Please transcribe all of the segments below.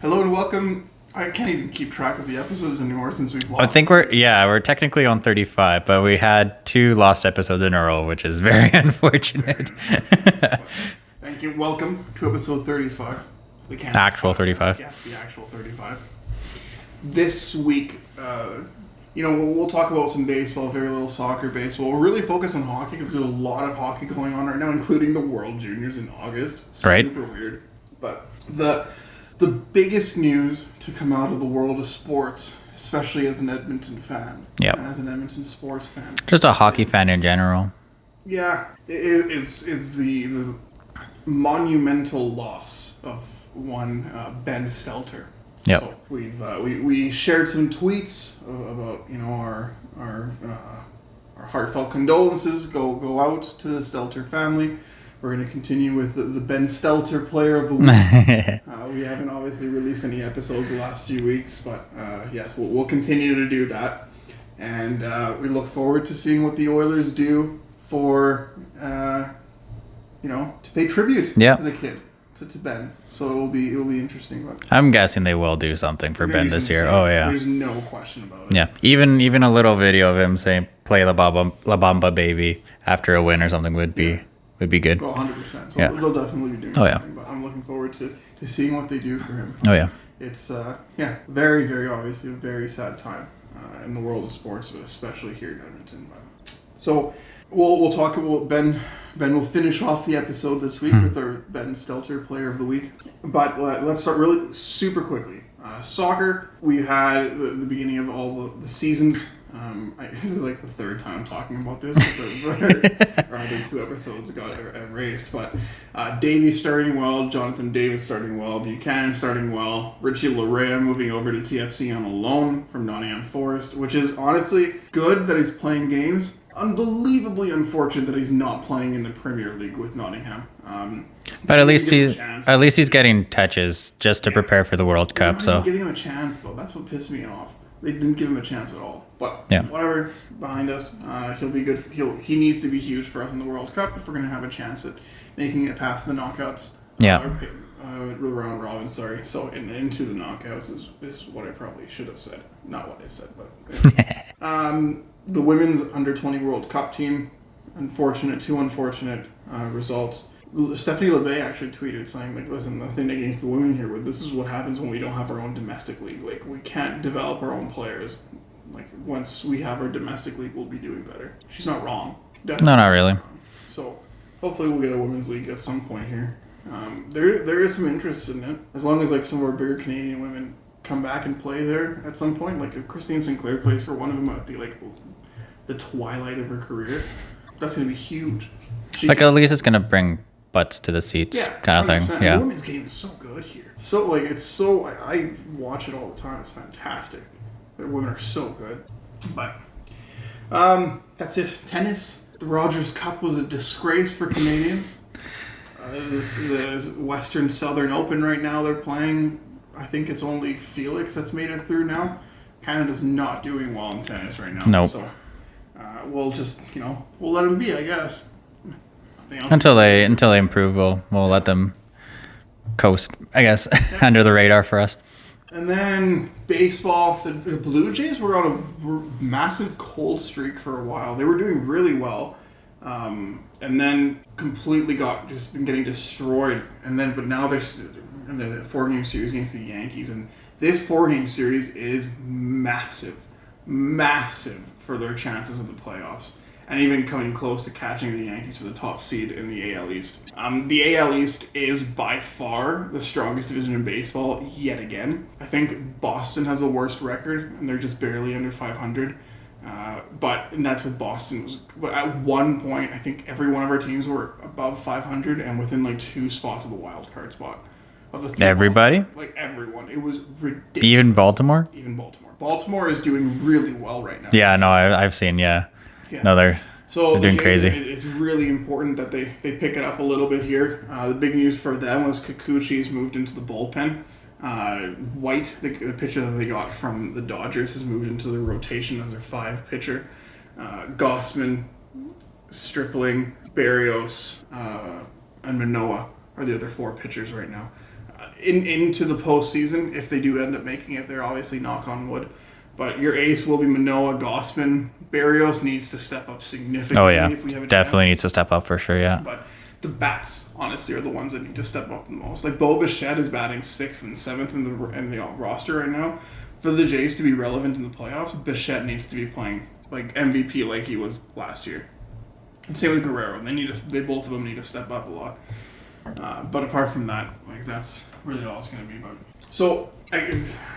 Hello and welcome. I can't even keep track of the episodes anymore since we've lost. I think we're technically on 35, but we had 2 lost episodes in a row, which is very unfortunate. Thank you. Welcome to episode 35. The CANAS Actual podcast. 35. Yes, the actual 35. This week, we'll talk about some baseball, very little soccer, baseball. We'll really focus on hockey because there's a lot of hockey going on right now, including the World Juniors in August. Right. Super weird. But the biggest news to come out of the world of sports, especially as an Edmonton fan, as an Edmonton sports fan, just a hockey fan in general. Yeah, is the monumental loss of one Ben Stelter. Yep. So we shared some tweets about our heartfelt condolences go out to the Stelter family. We're going to continue with the Ben Stelter Player of the Week. We haven't obviously released any episodes the last few weeks, but yes, we'll continue to do that. And we look forward to seeing what the Oilers do for, to pay tribute to the kid, to Ben. So it'll be interesting. But I'm guessing they will do something for Ben this year. Oh, yeah. There's no question about it. Yeah, even a little video of him saying, play La Bamba Baby after a win or something would be good. Well, 100%. So they'll definitely be doing something. But I'm looking forward to seeing what they do for him. Oh, yeah. It's, very, very obviously a very sad time in the world of sports, but especially here in Edmonton. So we'll talk about Ben. Ben will finish off the episode this week with our Ben Stelter Player of the Week. But let's start really super quickly. Soccer, we had the beginning of all the seasons. This is like the third time talking about this. Or I think 2 episodes got erased. But Davies starting well, Jonathan Davis starting well, Buchanan starting well, Richie Larea moving over to TFC on a loan from Nottingham Forest, which is honestly good that he's playing games. Unbelievably unfortunate that he's not playing in the Premier League with Nottingham. But at least he's getting touches just to prepare for the World Cup. So giving him a chance though, that's what pissed me off. They didn't give him a chance at all. But whatever, behind us, he'll be good. He needs to be huge for us in the World Cup if we're going to have a chance at making it past the knockouts. Round robin, sorry. So into the knockouts is what I probably should have said. Not what I said, but the women's under-20 World Cup team, two unfortunate results. Stephanie LeBay actually tweeted saying, like, listen, nothing against the women here, but this is what happens when we don't have our own domestic league. Like, we can't develop our own players. Like, once we have our domestic league, we'll be doing better. She's not wrong. Definitely no, not really. So, hopefully we'll get a women's league at some point here. There is some interest in it. As long as, like, some of our bigger Canadian women come back and play there at some point. Like, if Christine Sinclair plays for one of them at the twilight of her career, that's going to be huge. At least it's going to bring butts to the seats kind of thing. Yeah. The women's game is so good here. So, I watch it all the time. It's fantastic. The women are so good. But, that's it. Tennis. The Rogers Cup was a disgrace for Canadians. This Western Southern Open right now they're playing. I think it's only Felix that's made it through now. Canada's not doing well in tennis right now. Nope. So, we'll just, we'll let them be, I guess. Until they improve, we'll let them coast, I guess, under the radar for us. And then baseball, the Blue Jays were on a massive cold streak for a while. They were doing really well, and then completely been getting destroyed. But now they're in the 4-game series against the Yankees, and this 4-game series is massive for their chances of the playoffs. And even coming close to catching the Yankees for the top seed in the AL East. The AL East is by far the strongest division in baseball yet again. I think Boston has the worst record, and they're just barely under 500. And that's with Boston. At one point, I think every one of our teams were above 500 and within like 2 spots of the wild card spot. Everybody? Like everyone. It was ridiculous. Even Baltimore? Even Baltimore. Baltimore is doing really well right now. Yeah, no, I've seen, Yeah. No, they're doing crazy. It's really important that they pick it up a little bit here. The big news for them was Kikuchi's moved into the bullpen. White, the pitcher that they got from the Dodgers, has moved into the rotation as their 5 pitcher. Gossman, Stripling, Berrios, and Manoah are the other 4 pitchers right now. into the postseason, if they do end up making it there, obviously knock on wood. But your ace will be Manoah, Gossman. Barrios needs to step up significantly. Oh yeah, if we have a definitely chance. needs to step up for sure. Yeah. But the bats, honestly, are the ones that need to step up the most. Like Bo Bichette is batting 6th and 7th in the roster right now. For the Jays to be relevant in the playoffs, Bichette needs to be playing like MVP like he was last year. And same with Guerrero. They both of them need to step up a lot. But apart from that, like that's really all it's going to be about. So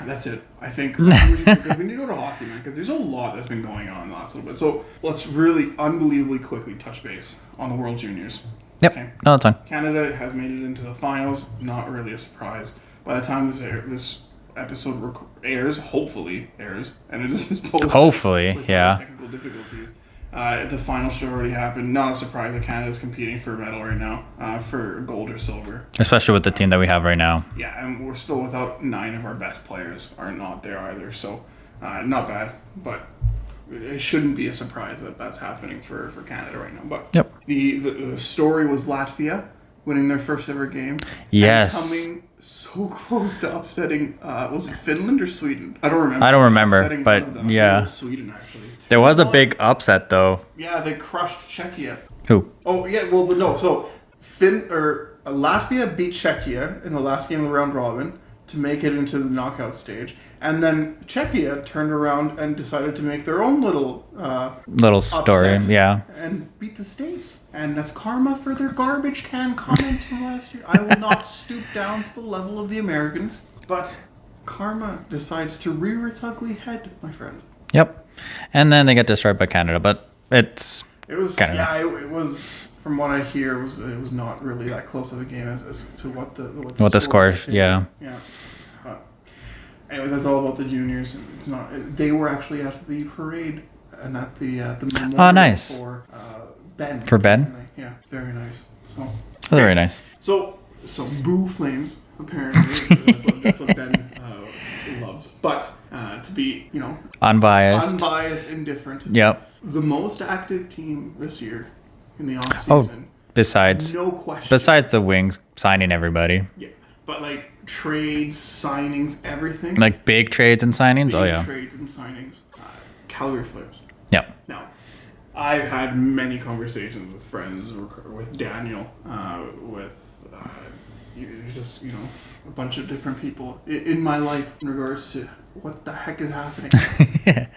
that's it. I think we need to go to hockey, man, because there's a lot that's been going on the last little bit. So let's really unbelievably quickly touch base on the World Juniors. Yep. Okay. No, that's fine. Canada has made it into the finals. Not really a surprise. By the time this episode airs, hopefully airs, and it is posted. Hopefully, with yeah. Technical difficulties. The final should already happen. Not a surprise that Canada's competing for a medal right now, for gold or silver. Especially with the team that we have right now. Yeah, and we're still without 9 of our best players are not there either. So, not bad, but it shouldn't be a surprise that that's happening for Canada right now. But yep. The story was Latvia winning their first ever game. Yes. And coming so close to upsetting, was it Finland or Sweden? I don't remember, but yeah. It was Sweden, actually. There was a big upset, though. Yeah, they crushed Czechia. Who? Oh, yeah, well, no. So, Latvia beat Czechia in the last game of the round robin to make it into the knockout stage. And then Czechia turned around and decided to make their own little story, yeah. And beat the States. And that's karma for their garbage can comments from last year. I will not stoop down to the level of the Americans. But karma decides to rear its ugly head, my friend. Yep. And then they get destroyed by Canada, but it was it was, from what I hear, it was not really that close of a game as to what the score. Yeah. But anyways, that's all about the juniors. It's not. They were actually at the parade and at the memorial nice. for Ben. For Ben? Yeah, very nice. So very nice. So boo Flames. Apparently, that's what Ben loves. But to be, unbiased, indifferent. Yep. The most active team this year in the offseason. No question. Besides the Wings signing everybody. Yeah, but like trades, signings, everything. Like big trades and signings. Trades and signings. Calgary Flames. Yep. Now, I've had many conversations with friends, with Daniel, with just a bunch of different people in my life in regards to what the heck is happening.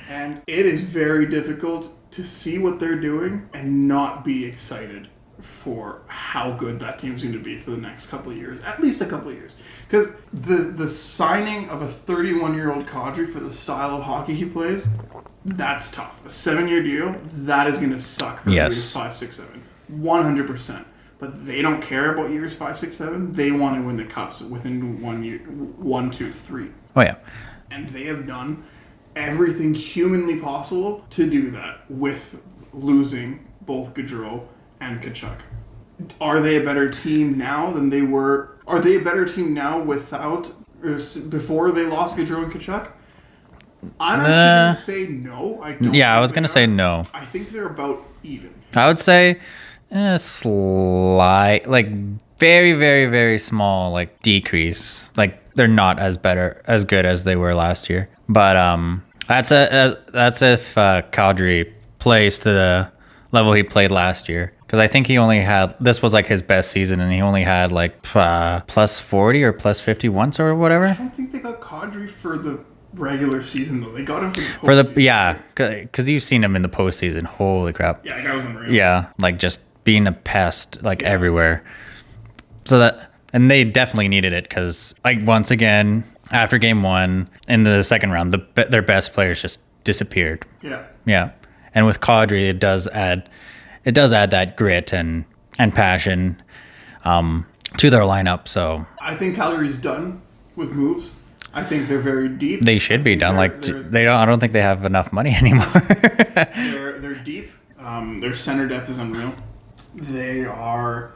And it is very difficult to see what they're doing and not be excited for how good that team's going to be for the next couple of years, at least a couple of years. Because the signing of a 31-year-old Kadri for the style of hockey he plays, that's tough. A 7-year deal, that is going to suck for years 5, 6, 7. 100%. But they don't care about years 5, 6, 7. They want to win the cups within 1 year, 1, 2, 3. Oh yeah. And they have done everything humanly possible to do that with losing both Gaudreau and Tkachuk. Are they a better team now than they were? Are they a better team now before they lost Gaudreau and Tkachuk? I'm actually going to say no. I was going to say no. I think they're about even. I would say slight, like very, very, very small, like decrease. Like they're not as good as they were last year. But that's if Kadri plays to the level he played last year. Because I think this was like his best season, and he only had like plus 40 or plus 50 once or whatever. I don't think they got Kadri for the regular season though. They got him for the postseason. Because you've seen him in the postseason. Holy crap! Yeah, that guy was unreal. Yeah, like just being a pest everywhere. And they definitely needed it because like once again after game 1 in the second round, their best players just disappeared. Yeah, and with Kadri, it does add that grit and passion to their lineup. So I think Calgary's done with moves. I think they're very deep. They should be done. I don't think they have enough money anymore. They're deep. Their center depth is unreal. They are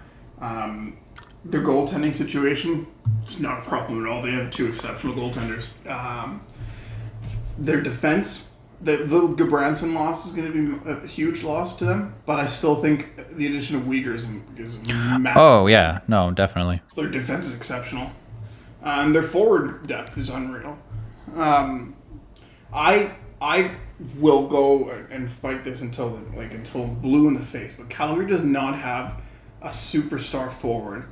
their goaltending situation. It's not a problem at all. They have 2 exceptional goaltenders. Their defense. The Gabranson loss is going to be a huge loss to them, but I still think the addition of Uyghur is massive. Oh, yeah. No, definitely. Their defense is exceptional. And their forward depth is unreal. I will go and fight this until blue in the face. But Calgary does not have a superstar forward.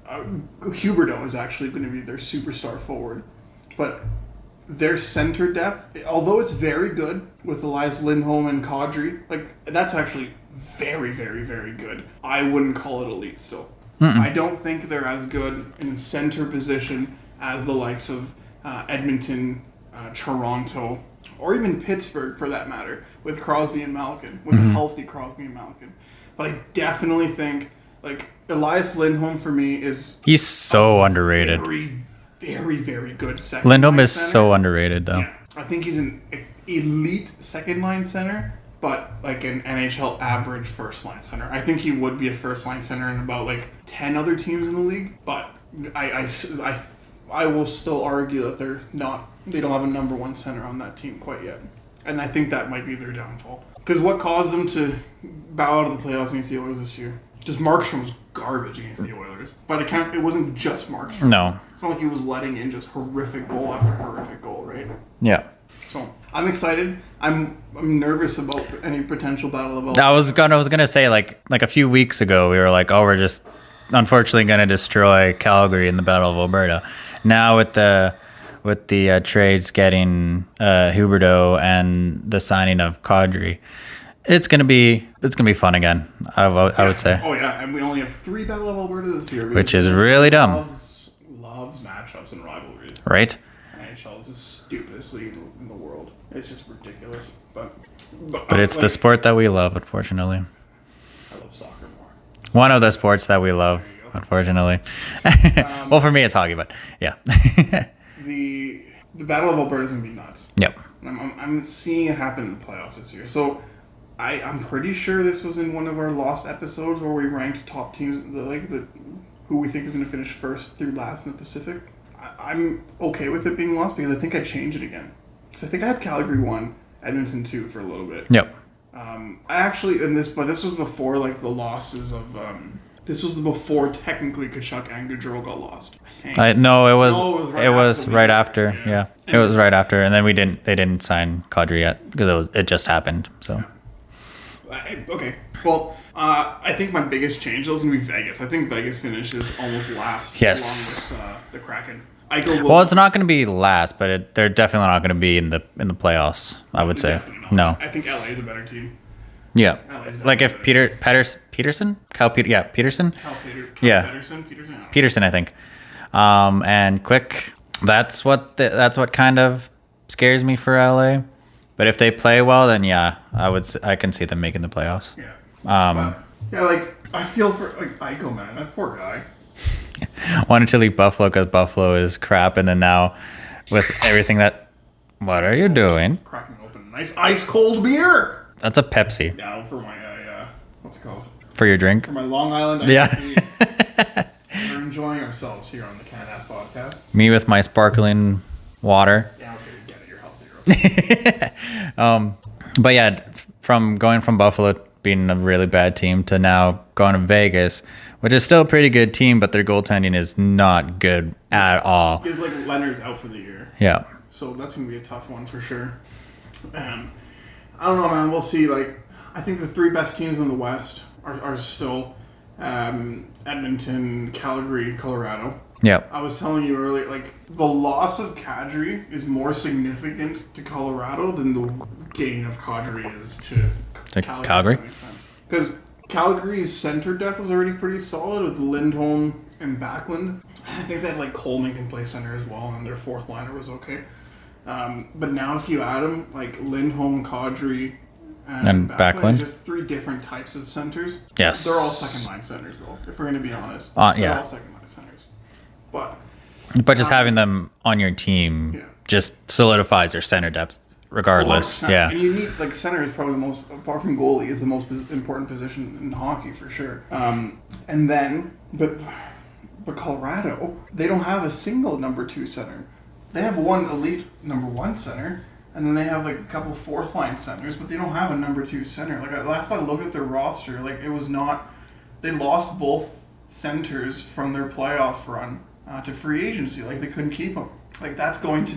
Huberdeau is actually going to be their superstar forward, but their center depth, although it's very good with Elias Lindholm and Kadri, that's actually very, very, very good. I wouldn't call it elite still. I don't think they're as good in center position as the likes of Edmonton, Toronto, or even Pittsburgh for that matter, with Crosby and Malkin, with a healthy Crosby and Malkin. But I definitely think Elias Lindholm for me he's so underrated. Very, very, very good second. Lindholm is center. so underrated though. Yeah. I think he's an elite second line center, but an NHL average first line center. I think he would be a first line center in about 10 other teams in the league, but I will still argue that they don't have a number one center on that team quite yet. And I think that might be their downfall. Because what caused them to bow out of the playoffs against the Oilers this year? Just Markstrom was garbage against the Oilers. But it wasn't just Markstrom. No. It's not like he was letting in just horrific goal after horrific goal, right? Yeah. So I'm excited. I'm nervous about any potential battle of Alberta. I was gonna say like a few weeks ago we were like, oh, we're just unfortunately gonna destroy Calgary in the Battle of Alberta. Now with the trades getting Huberdeau and the signing of Kadri, it's gonna be fun again. I would say. Oh yeah, and we only have 3 Battle of Alberta this year, which is really dumb. Loves matchups and rivalries. Right. NHL is the stupidest league in the world. It's just ridiculous. But it's the sport that we love, unfortunately. I love soccer more. One of the sports that we love, unfortunately. Well, for me, it's hockey, but yeah. The Battle of Alberta is going to be nuts. Yep. I'm seeing it happen in the playoffs this year. So I'm pretty sure this was in one of our lost episodes where we ranked top teams, who we think is going to finish first through last in the Pacific. I'm okay with it being lost because I think I'd change it again. Because I think I had Calgary 1, Edmonton 2 for a little bit. Yep. I actually, this was before the losses of, this was before technically Kachuk and Gaudreau got lost, I think. It was right after. Yeah. It was right after. And then they didn't sign Kadri yet because it just happened. So. Okay. Well, I think my biggest change is going to be Vegas. I think Vegas finishes almost last. Yes. Along with the Kraken. Well, it's not going to be last, but they're definitely not going to be in the playoffs. I would say no. I think LA is a better team. Yeah, if Peterson, Peterson, I think, and Quick. That's what kind of scares me for LA. But if they play well, then yeah, I can see them making the playoffs. Yeah. I feel for Eichel, man, that poor guy. Wanted to leave Buffalo because Buffalo is crap, and then now with everything that, what are you doing? Cracking open a nice ice cold beer. That's a Pepsi. Yeah, for my what's it called? For your drink? For my Long Island ice yeah. We're enjoying ourselves here on the CANAS podcast. Me with my sparkling water. Yeah, okay, get it. You're healthy. But yeah, from going from Buffalo being a really bad team to now going to Vegas, which is still a pretty good team, but their goaltending is not good at all. Because Leonard's out for the year. Yeah. So that's going to be a tough one for sure. I don't know, man. We'll see. I think the 3 best teams in the West are still Edmonton, Calgary, Colorado. Yeah. I was telling you earlier, the loss of Kadri is more significant to Colorado than the gain of Kadri is to Calgary. If that makes sense. Because Calgary's center depth is already pretty solid with Lindholm and Backlund. I think that Coleman can play center as well, and their 4th liner was okay. But now if you add them, Lindholm, Kadri, and Backlund, just 3 different types of centers. Yes. They're all second line centers, though, if we're going to be honest. Yeah. They're all second line centers. But just having them on your team just solidifies your center depth, regardless. 100%. Yeah. And you need, center is probably the most, apart from goalie, is the most important position in hockey for sure. And then, but Colorado, they don't have a single number 2 center. They have one elite number 1 center, and then they have a couple 4th line centers, but they don't have a number 2 center. Last I looked at their roster, it was not. They lost both centers from their playoff run. to free agency. Like, they couldn't keep him. Like, that is going to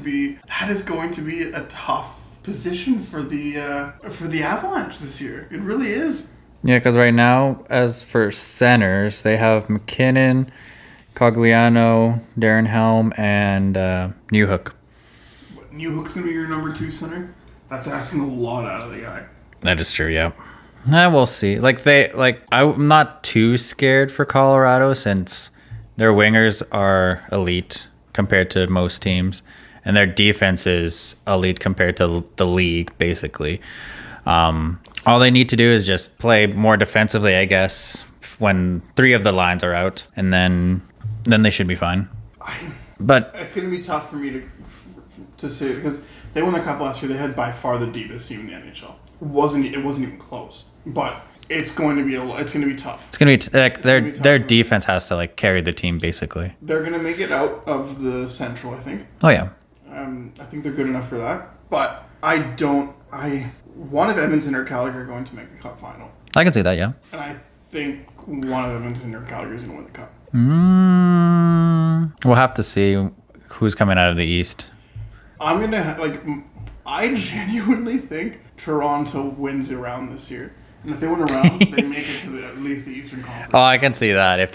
be a tough position for the Avalanche this year. It really is. Yeah, because right now, as for centers, they have McKinnon, Cogliano, Darren Helm, and Newhook. Newhook's going to be your number 2 center? That's asking a lot out of the guy. That is true, yeah. We'll see. I'm not too scared for Colorado since their wingers are elite compared to most teams, and their defense is elite compared to the league, basically. All they need to do is just play more defensively, I guess, when 3 of the lines are out, and then they should be fine. But it's going to be tough for me to say, because they won the Cup last year. They had by far the deepest team in the NHL. It wasn't even close. But it's going to be tough. It's going to be their defense has to carry the team, basically. They're going to make it out of the Central, I think. Oh yeah. I think they're good enough for that. But one of Edmonton or Calgary are going to make the Cup final. I can see that, yeah. And I think one of Edmonton or Calgary is going to win the Cup. We'll have to see who's coming out of the East. I genuinely think Toronto wins a round this year. And if they win a round, they make it to at least the Eastern Conference. Oh, I can see that. If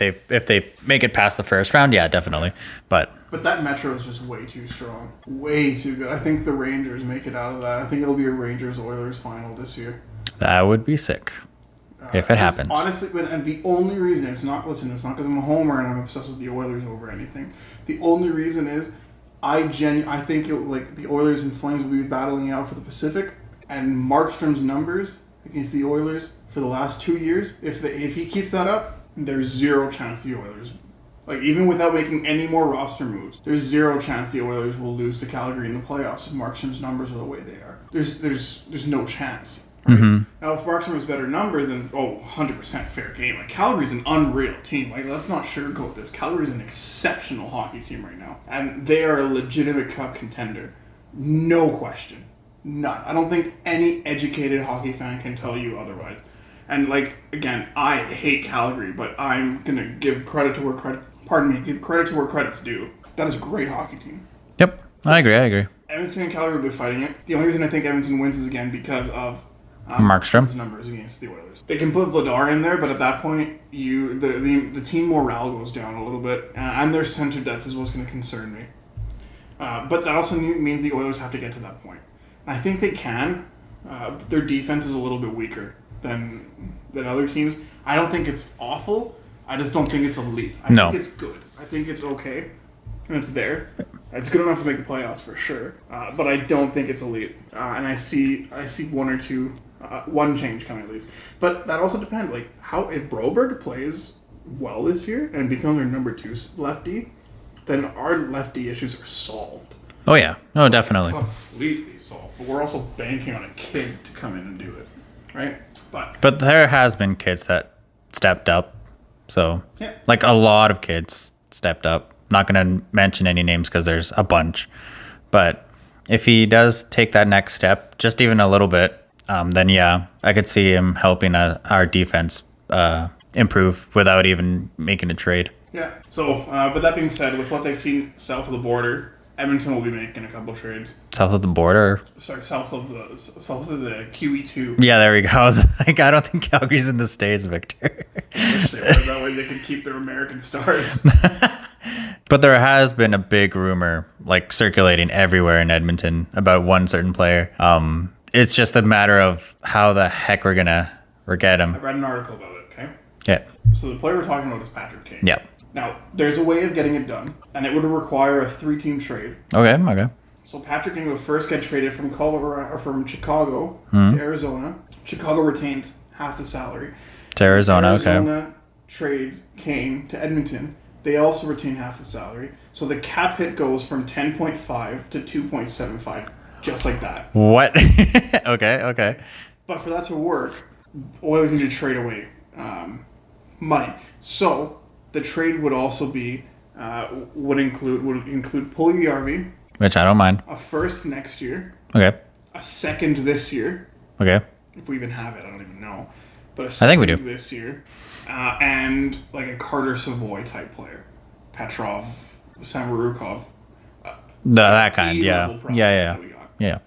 they make it past the first round, yeah, definitely. But that Metro is just way too strong. Way too good. I think the Rangers make it out of that. I think it'll be a Rangers-Oilers final this year. That would be sick. If it happens. Honestly, and the only reason, it's not because I'm a homer and I'm obsessed with the Oilers over anything. The only reason is I think the Oilers and Flames will be battling out for the Pacific, and Markstrom's numbers against the Oilers for the last 2 years, if he keeps that up, there's zero chance the Oilers, even without making any more roster moves, there's zero chance the Oilers will lose to Calgary in the playoffs if Markstrom's numbers are the way they are. There's no chance. Right? Mm-hmm. Now, if Markstrom has better numbers, then 100% fair game. Calgary's an unreal team. Let's not sugarcoat this. Calgary's an exceptional hockey team right now, and they are a legitimate Cup contender, no question. None. I don't think any educated hockey fan can tell you otherwise. And again, I hate Calgary, but I'm gonna give credit to where credit's due. That is a great hockey team. Yep, I agree. Edmonton and Calgary will be fighting it. The only reason I think Edmonton wins is again because of Markstrom's numbers against the Oilers. They can put Vladar in there, but at that point, the team morale goes down a little bit, and their center depth is what's going to concern me. But that also means the Oilers have to get to that point. I think they can. Their defense is a little bit weaker than other teams. I don't think it's awful. I just don't think it's elite. I think it's good. I think it's okay. And it's there. It's good enough to make the playoffs for sure. But I don't think it's elite. And I see one or two, one change coming at least. But that also depends. If Broberg plays well this year and becomes our number 2 lefty, then our lefty issues are solved. Oh yeah, no, definitely. Completely solved. But we're also banking on a kid to come in and do it, right? But there has been kids that stepped up. So, yeah. A lot of kids stepped up. Not going to mention any names because there's a bunch. But if he does take that next step, just even a little bit, then yeah, I could see him helping our defense improve without even making a trade. Yeah. So, but that being said, with what they've seen south of the border, Edmonton will be making a couple trades. South of the border? Sorry, south of the QE2. Yeah, there we go. I was I don't think Calgary's in the States, Victor. I wish they were. That way they can keep their American stars. But there has been a big rumor, circulating everywhere in Edmonton about one certain player. It's just a matter of how the heck we're get him. I read an article about it, okay? Yeah. So the player we're talking about is Patrick Kane. Yeah. Now, there's a way of getting it done, and it would require a 3-team trade. Okay. So Patrick Kane would first get traded from Chicago to Arizona. Chicago retains half the salary. To Arizona, Arizona trades Kane to Edmonton. They also retain half the salary. So the cap hit goes from 10.5 to 2.75, just like that. What? Okay. But for that to work, Oilers need to trade away money. So the trade would also be would include Puljujärvi, which I don't mind. a first next year. Okay. A second this year. Okay. If we even have it, I don't even know. But I think we do. This year, and a Carter Savoy type player, Petrov, Samarukov. That kind, yeah. E-level prospect Yeah. that we got. Yeah.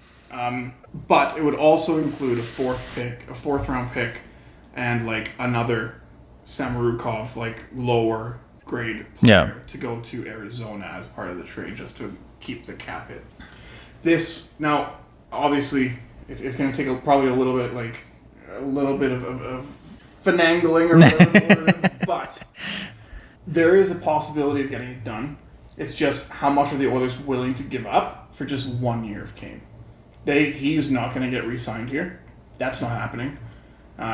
But it would also include a fourth round pick, and like another Samarukov, like lower grade player to go to Arizona as part of the trade, just to keep the cap hit. This now, obviously, it's going to take probably a little bit of finagling or whatever, but there is a possibility of getting it done. It's just how much are the Oilers willing to give up for just 1 year of Kane? He's not going to get re-signed here. That's not happening.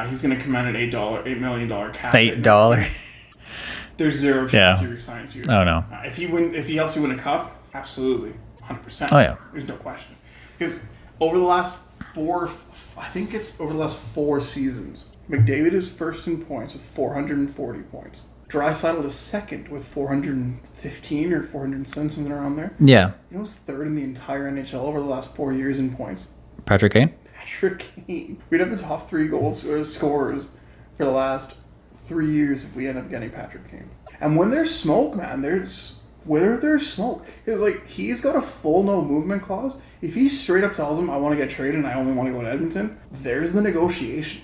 He's going to command an $8 million cap. $8. There's zero chance he resigns here. Oh no. If he helps you win a cup, absolutely, 100%. Oh yeah. There's no question. Because over the last four seasons, McDavid is first in points with 440 points. Draisaitl is second with 415 or 407, something around there. Yeah. You know who's third in the entire NHL over the last 4 years in points? Patrick Kane? Patrick Kane. We'd have the top 3 scorers for the last 3 years if we end up getting Patrick Kane. And when there's smoke, man, there's smoke. Because, like, he's got a full no movement clause. If he straight up tells him, I want to get traded and I only want to go to Edmonton, there's the negotiation.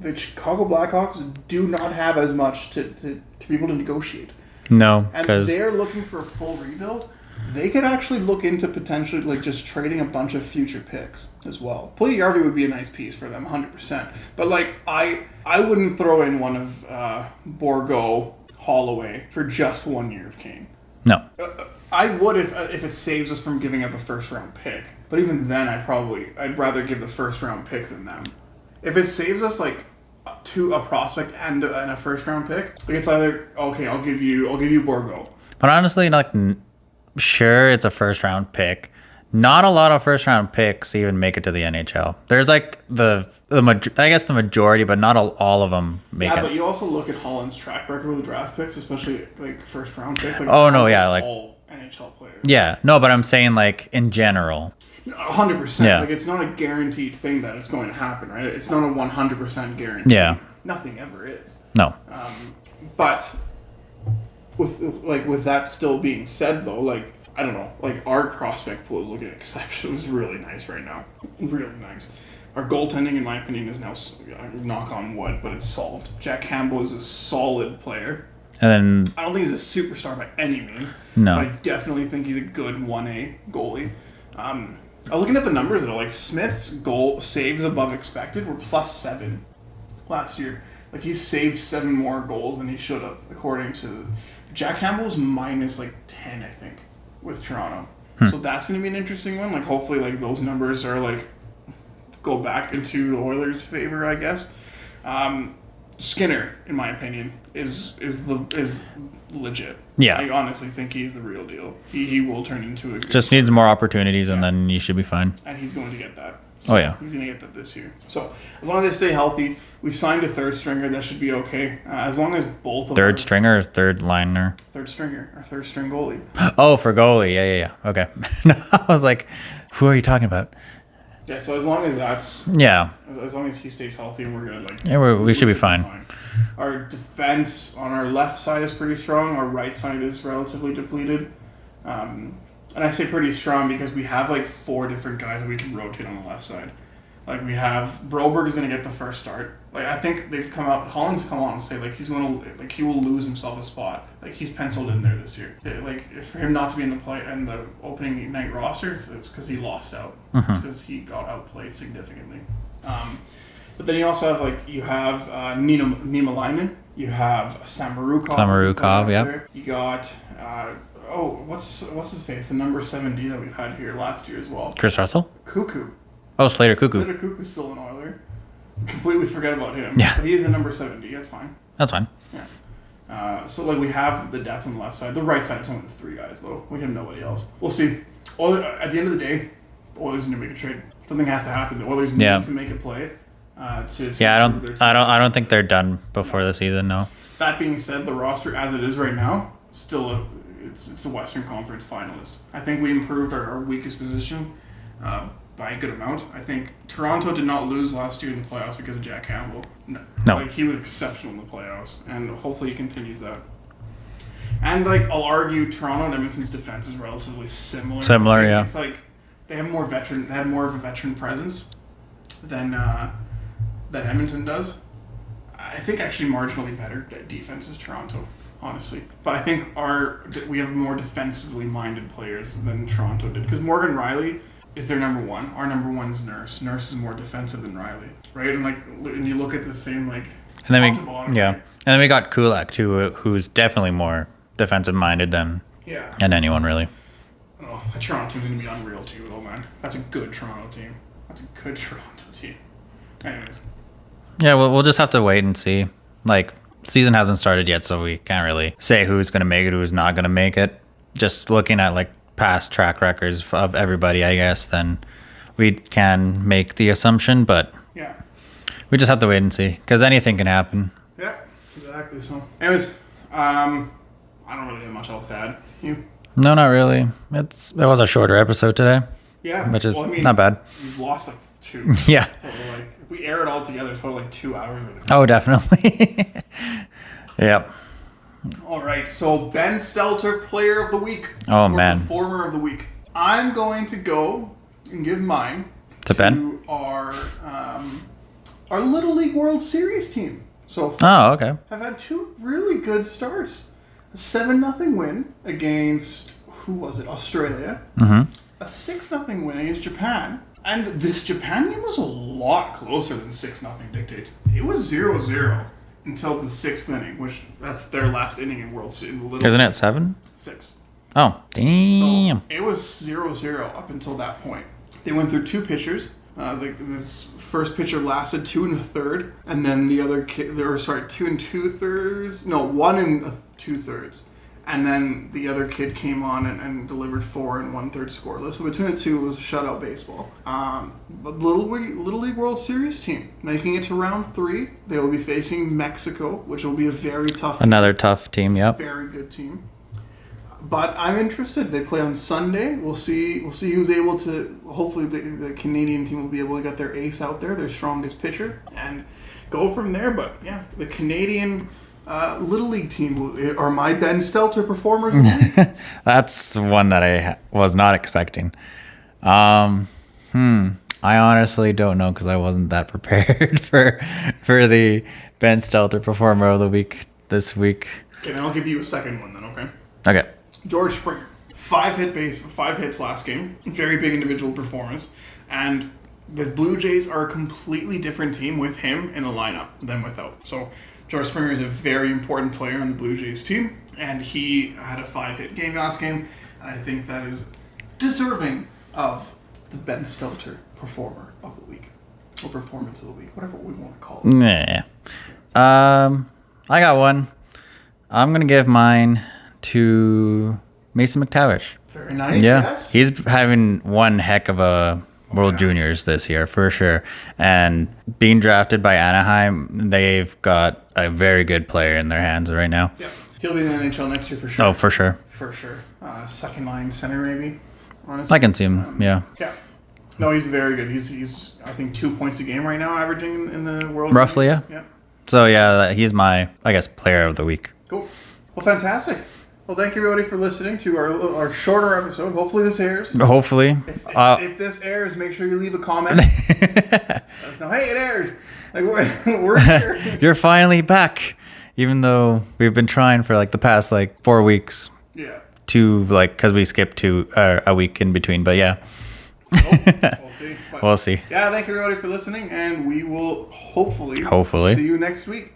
The Chicago Blackhawks do not have as much to be able to negotiate. No, and because they're looking for a full rebuild. They could actually look into potentially like just trading a bunch of future picks as well. Puljujärvi would be a nice piece for them, 100%. But like I wouldn't throw in one of Borgo, Holloway for just 1 year of Kane. No. I would if it saves us from giving up a first round pick. But even then, I'd rather give the first round pick than them. If it saves us like to a prospect and a first round pick, like it's either okay, I'll give you Borgo. But honestly, like, sure, it's a first round pick. Not a lot of first round picks even make it to the NHL. There's like the majority, but not all of them make it. Yeah, but you also look at Holland's track record with the draft picks, especially like first round picks. Like all NHL players. Yeah, no, but I'm saying like in general. 100%. Yeah. Like it's not a guaranteed thing that it's going to happen, right? It's not a 100% guarantee. Yeah. Nothing ever is. No. But with that still being said, though, like I don't know, like our prospect pool is looking exceptional. It's really nice right now. Really nice. Our goaltending, in my opinion, is now knock on wood, but it's solved. Jack Campbell is a solid player. And then I don't think he's a superstar by any means. No. But I definitely think he's a good 1A goalie. I was looking at the numbers though. Like Smith's goal saves above expected were +7 last year. Like he saved 7 more goals than he should have, according to Jack Campbell's -10, I think, with Toronto. So that's going to be an interesting one. Like hopefully, like those numbers are like go back into the Oilers' favor, I guess. Skinner, in my opinion, is legit. Yeah. I honestly think he's the real deal. He will turn into a good just needs more opportunities, and then you should be fine. and he's going to get that. Oh yeah. He's going to get that this year. So as long as they stay healthy, we signed a third stringer. That should be okay. As long as both of Third us- stringer or third liner? third stringer, our third string goalie. Oh, for goalie. Yeah. Okay. I was like, who are you talking about? Yeah. So as long as that's Yeah. as long as he stays healthy and we're good, like Yeah, we should be fine. Our defense on our left side is pretty strong. Our right side is relatively depleted. And I say pretty strong because we have like 4 different guys that we can rotate on the left side. Like we have Broberg is going to get the first start. Like I think they've come out. Holland's come on and say like he's going to like he will lose himself a spot. Like he's penciled in there this year. Like for him not to be in the opening night roster, it's because he lost out. It's because he got outplayed significantly. But then you also have Niemelainen. You have Samarukov. Yeah. You got what's his face? The number 7D that we've had here last year as well. Chris Russell? Cuckoo. Oh, Slater Cuckoo. Slater Cuckoo's still an Oiler. Completely forget about him. Yeah. But he is a number 7D. That's fine. That's fine. Yeah. So we have the depth on the left side. The right side is only 3 guys though. We have nobody else. We'll see. At the end of the day, Oilers need to make a trade. Something has to happen. The Oilers need to make a play. I don't think they're done before the season. No. That being said, the roster as it is right now, still it's a Western Conference finalist. I think we improved our weakest position by a good amount. I think Toronto did not lose last year in the playoffs because of Jack Campbell. No. Like he was exceptional in the playoffs, and hopefully he continues that. And like I'll argue, Toronto and Edmonton's defense is relatively similar. Similar, yeah. It's like they have more veteran. They had more of a veteran presence than Edmonton does. I think actually marginally better defense is Toronto, honestly. But I think we have more defensively minded players than Toronto did, because Morgan Riley is their number one. Our number one is Nurse. Nurse is more defensive than Riley, right? And you look at the same like. And then and then we got Kulak too, who's definitely more defensive minded than anyone really. Oh, a Toronto team's gonna be unreal too, though, man. That's a good Toronto team. Anyways. Yeah, we'll just have to wait and see. Like, season hasn't started yet, so we can't really say who's gonna make it, who's not gonna make it. Just looking at like past track records of everybody, I guess, then we can make the assumption, but we just have to wait and see, because anything can happen. Yeah, exactly. So, anyways, I don't really have much else to add. You? No, not really. It was a shorter episode today. Yeah, which is not bad. You've lost like 2. Yeah. So like, if we air it all together, it's probably like 2 hours. Oh, definitely. Yep. All right. So Ben Stelter, Player of the Week. Oh man. Performer of the Week. I'm going to go and give mine to Ben. Our Little League World Series team. So okay. I've had 2 really good starts. A 7-0 win against, who was it? Australia. Mm-hmm. A 6-0 win against Japan. And this Japan game was a lot closer than 6-0 dictates. It was 0-0 until the 6th inning, which that's their last inning in World Series. Isn't it 7? 6. Oh, damn. So it was 0-0 up until that point. They went through 2 pitchers. This first pitcher lasted 2 1/3, and then the other 2 2/3. No, 1 2/3, and then the other kid came on and delivered 4 1/3 scoreless. So between the two, it was a shutout baseball. But Little League World Series team making it to round 3. They will be facing Mexico, which will be a very tough. Another tough team. Yep. Very good team. But I'm interested. They play on Sunday. We'll see who's able to. Hopefully, the Canadian team will be able to get their ace out there, their strongest pitcher, and go from there. But yeah, the Canadian Little League team are my Ben Stelter performers. That's one that I was not expecting. I honestly don't know, because I wasn't that prepared for the Ben Stelter performer of the week this week. Okay, then I'll give you a second one then. Okay. Okay. George Springer, 5 hits last game. Very big individual performance. And the Blue Jays are a completely different team with him in the lineup than without. So George Springer is a very important player on the Blue Jays team, and he had a 5-hit game last game, and I think that is deserving of the Ben Stelter performer of the week, or performance of the week, whatever we want to call it. Yeah. I got one. I'm going to give mine to Mason McTavish. Very nice. Yeah, yes. He's having one heck of a World Juniors this year for sure. And being drafted by Anaheim, they've got a very good player in their hands right now. Yeah, he'll be in the NHL next year for sure. Oh, for sure. For sure. Second line center maybe. Honestly, I can see him. Yeah. Yeah. No, he's very good. He's I think 2 points a game right now, averaging in the World. Roughly, Juniors. yeah. Yeah. So yeah, he's my, I guess, player of the week. Cool. Well, fantastic. Well, thank you, everybody, for listening to our shorter episode. Hopefully this airs. Hopefully. If this airs, make sure you leave a comment. Let us know, hey, it aired. Like, we're here. You're finally back. Even though we've been trying for like the past 4 weeks. Yeah. Because we skipped a week in between. But yeah. We'll see. We'll see. Yeah, thank you, everybody, for listening. And we will hopefully see you next week.